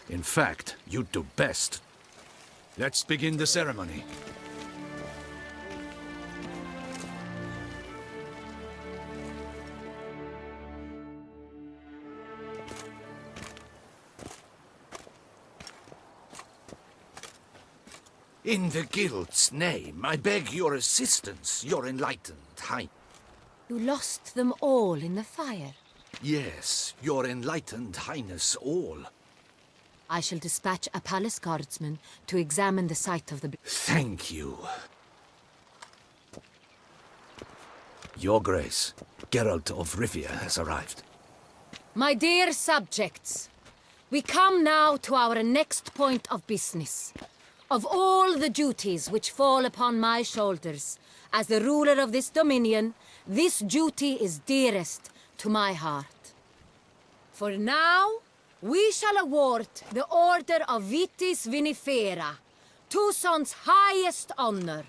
In fact, you'd do best. Let's begin the ceremony. In the Guild's name, I beg your assistance, your enlightened Highness. You lost them all in the fire. Yes, your enlightened Highness all. I shall dispatch a palace guardsman to examine the site of the... Thank you. Your Grace, Geralt of Rivia has arrived. My dear subjects, we come now to our next point of business. Of all the duties which fall upon my shoulders, as the ruler of this dominion, this duty is dearest to my heart. For now, we shall award the Order of Vitis Vinifera, Tucson's highest honor.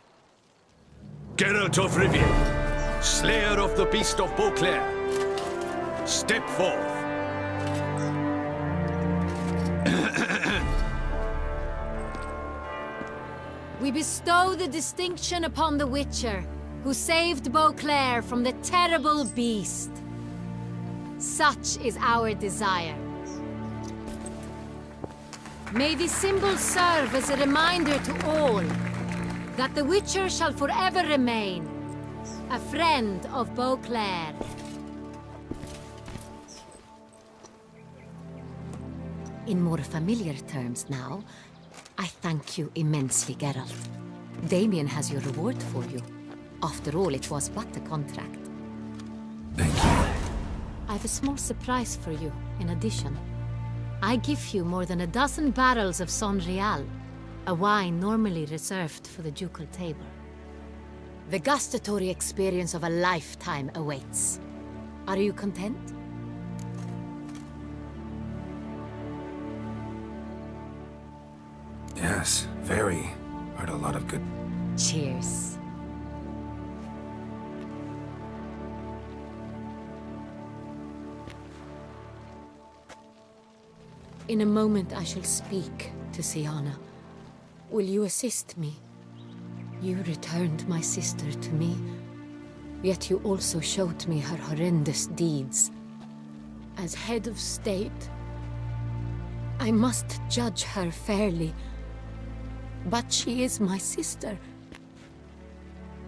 Geralt of Rivia, Slayer of the Beast of Beauclair, step forth. We bestow the distinction upon the Witcher, who saved Beauclair from the terrible beast. Such is our desire. May this symbol serve as a reminder to all that the Witcher shall forever remain a friend of Beauclair. In more familiar terms now, I thank you immensely, Geralt. Damien has your reward for you. After all, it was but a contract. Thank you. I have a small surprise for you, in addition. I give you more than a dozen barrels of Son Real, a wine normally reserved for the ducal table. The gustatory experience of a lifetime awaits. Are you content? Yes, very. Heard a lot of good... Cheers. In a moment I shall speak to Syanna. Will you assist me? You returned my sister to me, yet you also showed me her horrendous deeds. As head of state, I must judge her fairly. But she is my sister.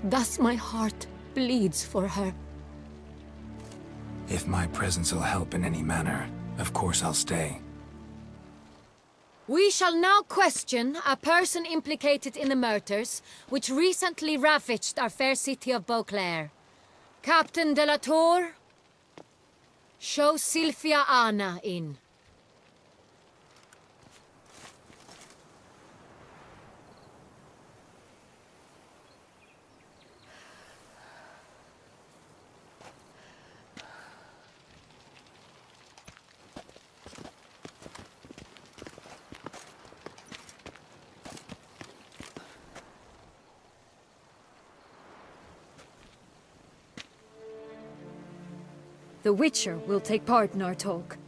Thus my heart bleeds for her. If my presence will help in any manner, of course I'll stay. We shall now question a person implicated in the murders which recently ravaged our fair city of Beauclair. Captain de la Tour, show Sylvia Anna in. The Witcher will take part in our talk.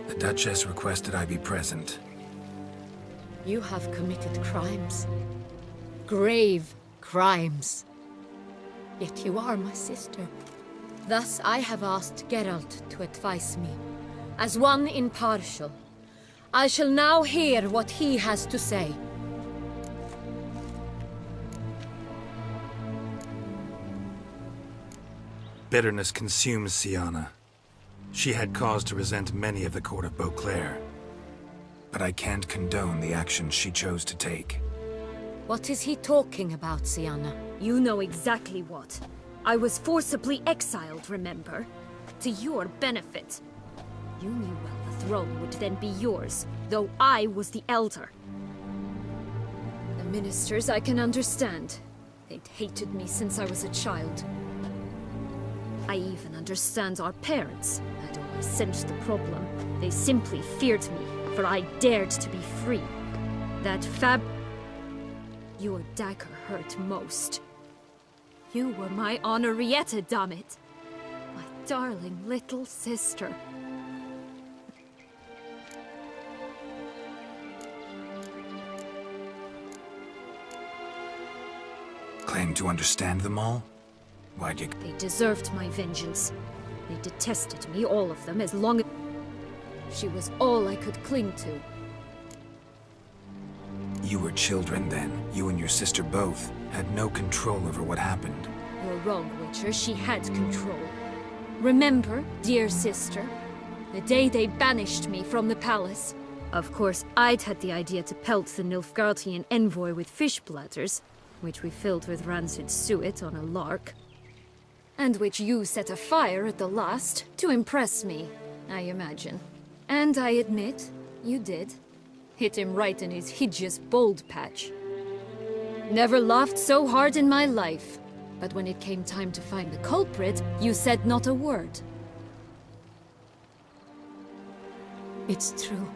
The Duchess requested I be present. You have committed crimes. Grave crimes. Yet you are my sister. Thus I have asked Geralt to advise me, as one impartial. I shall now hear what he has to say. Bitterness consumes Syanna. She had cause to resent many of the court of Beauclair. But I can't condone the actions she chose to take. What is he talking about, Syanna? You know exactly what. I was forcibly exiled, remember? To your benefit. You knew well the throne would then be yours, though I was the elder. The ministers I can understand. They'd hated me since I was a child. I even understand our parents had always sensed the problem. They simply feared me, for I dared to be free. That Your dagger hurt most. You were my Henrietta, damn it. My darling little sister. Claim to understand them all? Why'd you... They deserved my vengeance. They detested me, all of them, as long as... She was all I could cling to. You were children then. You and your sister both had no control over what happened. You're wrong, Witcher. She had control. Remember, dear sister, the day they banished me from the palace? Of course, I'd had the idea to pelt the Nilfgaardian envoy with fish bladders, which we filled with rancid suet on a lark. And which you set afire at the last, to impress me, I imagine. And I admit, you did. Hit him right in his hideous bald patch. Never laughed so hard in my life. But when it came time to find the culprit, you said not a word. It's true.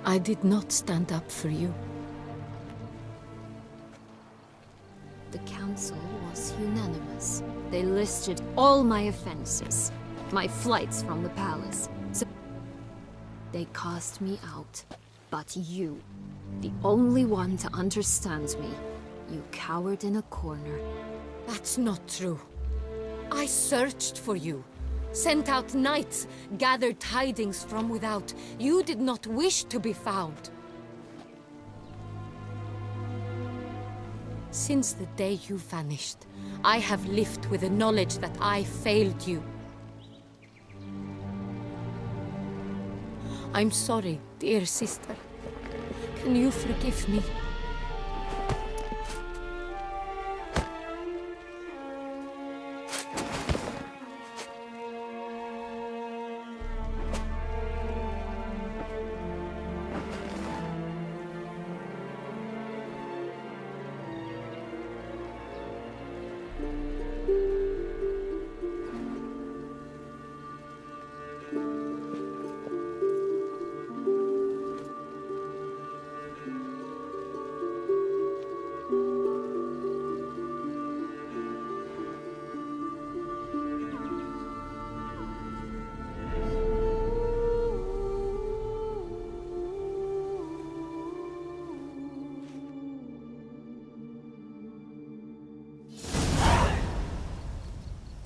I did not stand up for you. The council was unanimous. They listed all my offenses, my flights from the palace. So they cast me out. But you, the only one to understand me, you cowered in a corner. That's not true. I searched for you. Sent out knights, gathered tidings from without. You did not wish to be found. Since the day you vanished, I have lived with the knowledge that I failed you. I'm sorry, dear sister. Can you forgive me?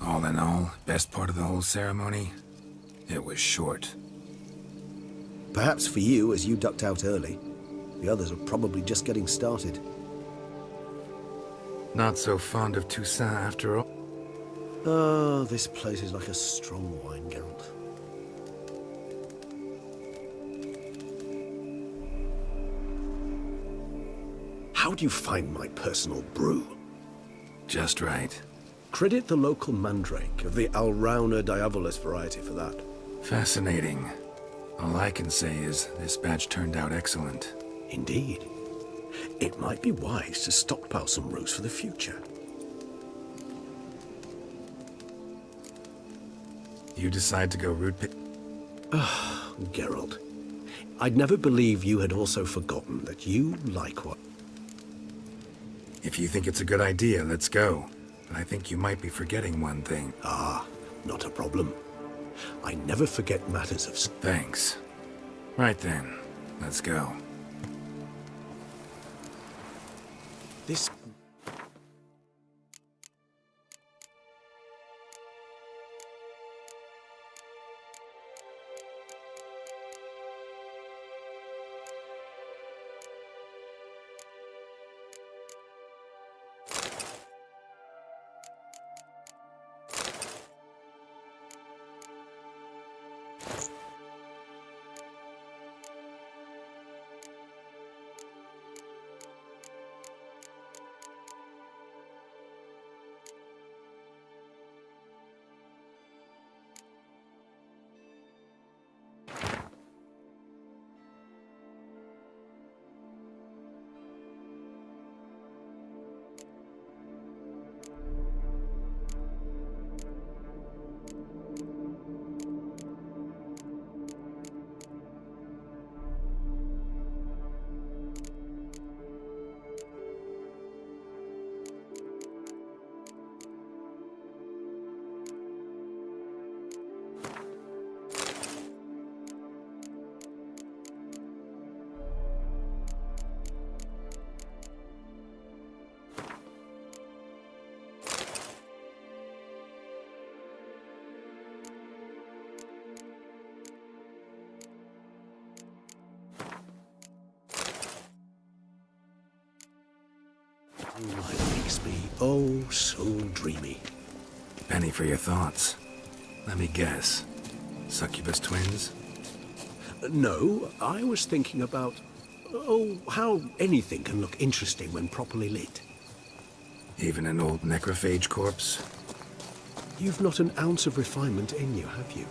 All in all, best part of the whole ceremony? It was short. Perhaps for you, as you ducked out early. The others are probably just getting started. Not so fond of Toussaint after all. Oh, this place is like a strong wine, Geralt. How do you find my personal brew? Just right. Credit the local mandrake of the Alrauna diabolus variety for that. Fascinating. All I can say is this batch turned out excellent. Indeed. It might be wise to stockpile some roots for the future. You decide to go root pick? Geralt, I'd never believe you had also forgotten that you like what... If you think it's a good idea, let's go. But I think you might be forgetting one thing. Ah, not a problem. I never forget matters of... Thanks. Right then, let's go. This... It makes me oh so dreamy. Penny for your thoughts. Let me guess. Succubus twins? No, I was thinking about, oh, how anything can look interesting when properly lit. Even an old necrophage corpse? You've not an ounce of refinement in you, have you?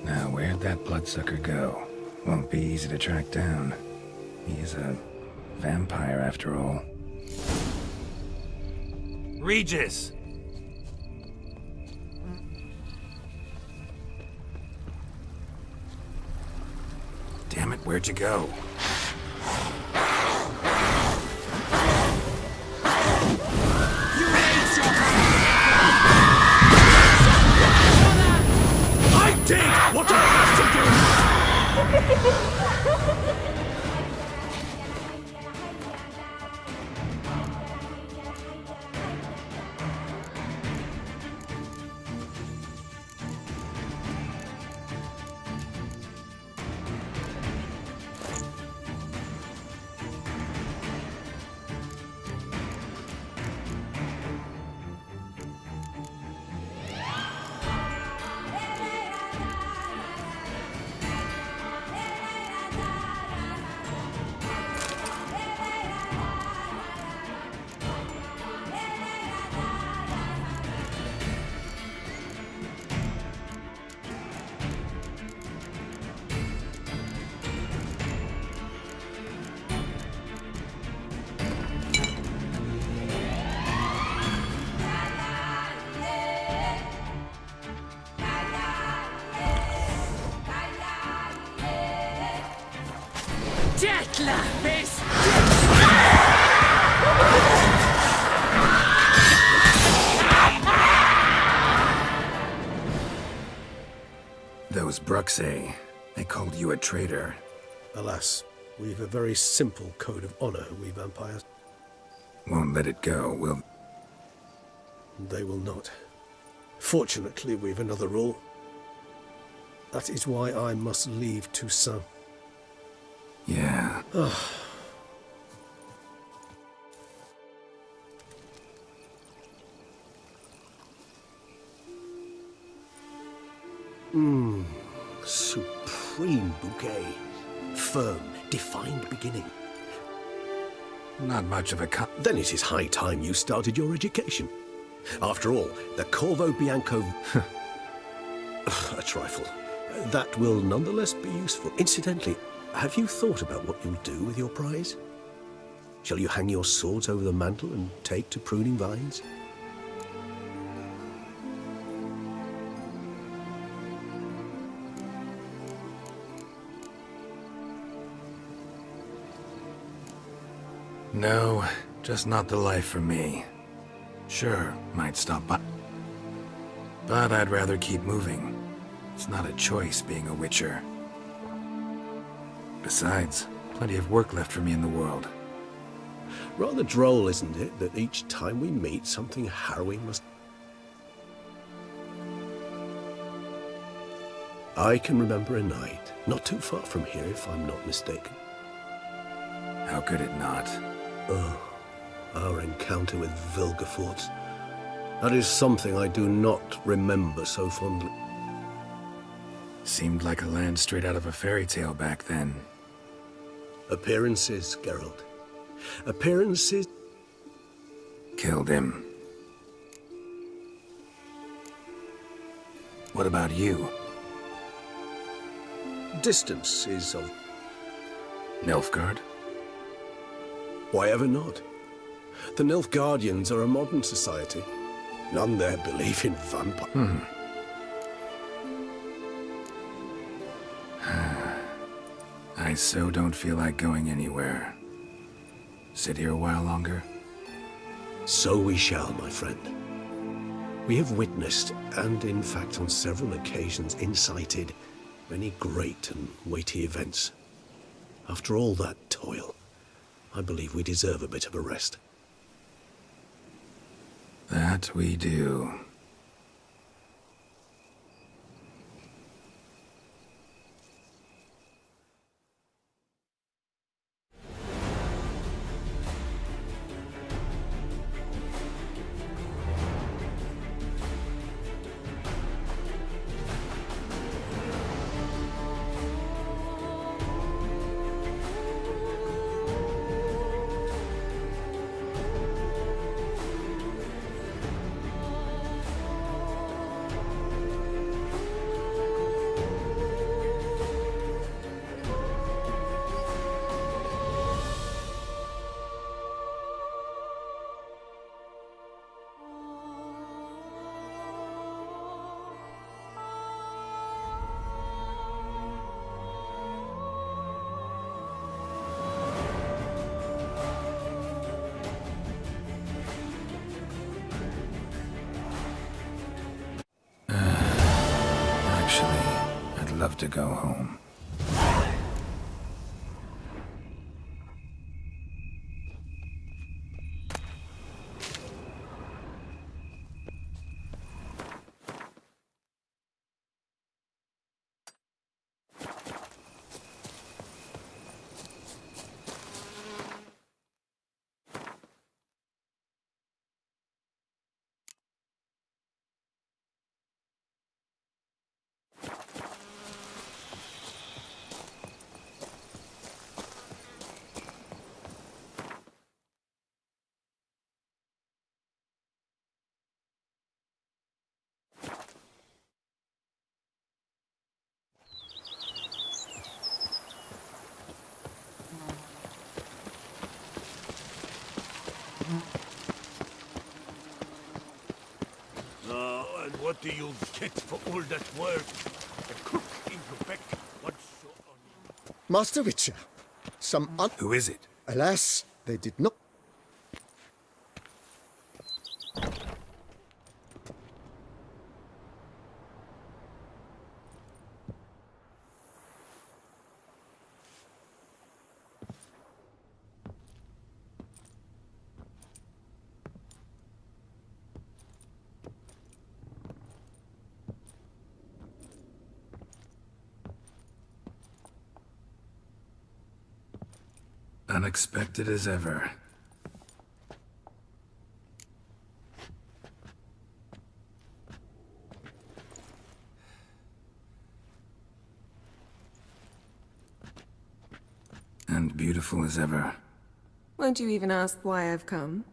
Now, where'd that bloodsucker go? Won't be easy to track down. He is a vampire, after all. Regis! Damn it, where'd you go? I did what I had to do! Those Bruxae, they called you a traitor. Alas, we've a very simple code of honor, we vampires. Won't let it go, will... They will not. Fortunately, we've another rule. That is why I must leave Toussaint. Yeah. Supreme bouquet. Firm, defined beginning. Not much of a Then it is high time you started your education. After all, the Corvo Bianco... a trifle. That will nonetheless be useful. Incidentally, have you thought about what you'll do with your prize? Shall you hang your swords over the mantle and take to pruning vines? No, just not the life for me. Sure, might stop by. But I'd rather keep moving. It's not a choice being a witcher. Besides, plenty of work left for me in the world. Rather droll, isn't it, that each time we meet, something harrowing must... I can remember a night, not too far from here, if I'm not mistaken. How could it not? Oh, our encounter with Vilgefortz. That is something I do not remember so fondly. Seemed like a land straight out of a fairy tale back then. Appearances, Geralt. Appearances... Killed him. What about you? Distance is of... Nilfgaard? Why ever not? The Nilfgaardians are a modern society. None there believe in vampires. I so don't feel like going anywhere. Sit here a while longer? So we shall, my friend. We have witnessed, and in fact on several occasions incited, Many great and weighty events. After all that toil, I believe we deserve a bit of a rest. That we do. Actually, I'd love to go home. And what do you get for all that work? A cook in Quebec, what's so Master Witcher, Who is it? alas, they did not. Unexpected as ever. And beautiful as ever. Won't you even ask why I've come?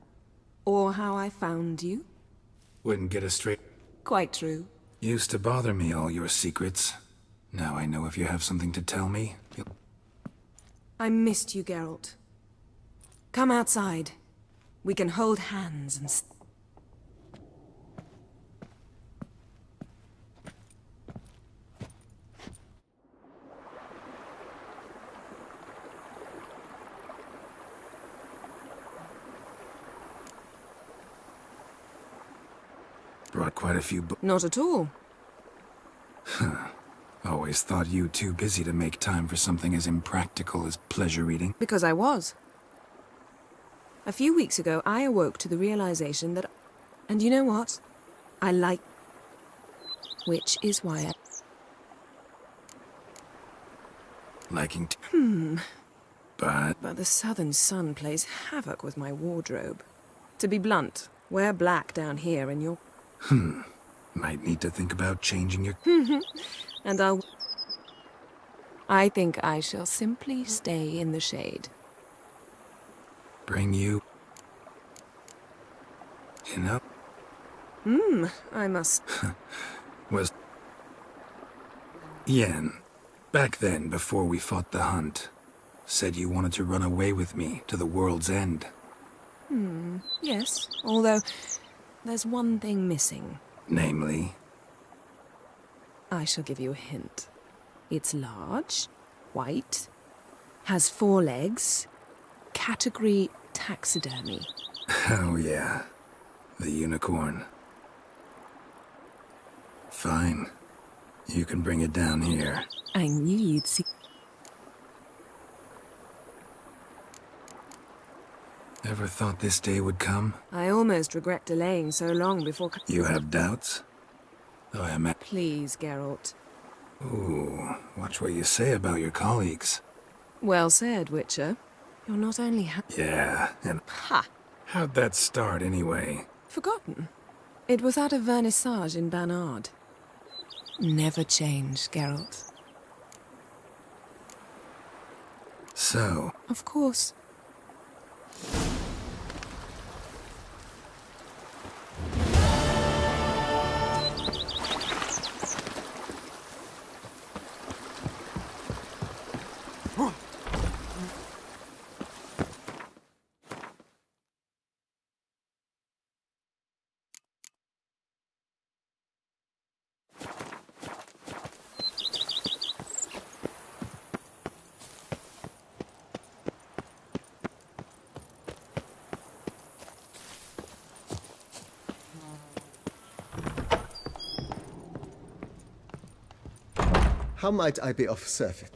Or how I found you? Wouldn't get a straight... Quite true. Used to bother me, all your secrets. Now I know if you have something to tell me, you'll... I missed you, Geralt. Come outside. We can hold hands and... Brought quite a few Not at all. Always thought you too busy to make time for something as impractical as pleasure reading. Because I was. A few weeks ago, I awoke to the realization that... And you know what? I like... Which is why I... Liking to... But... But the southern sun plays havoc with my wardrobe. To be blunt, wear black down here and you're... Might need to think about changing your... And I'll... I think I shall simply stay in the shade. Bring you... You know... I must... Was... Yen, back then, before we fought the hunt, said you wanted to run away with me to the world's end. Yes, although there's one thing missing. Namely... I shall give you a hint. It's large, white, has 4 legs, category taxidermy. Oh yeah, the unicorn. Fine. You can bring it down here. I knew you'd see. Ever thought this day would come? I almost regret delaying so long before. You have doubts? Though I am. Please, Geralt. Ooh, watch what you say about your colleagues. Well said, Witcher. You're not only Yeah, and Ha! how'd that start anyway? Forgotten. It was at a vernissage in Bernard. Never change, Geralt. So, Of course. How might I be of service?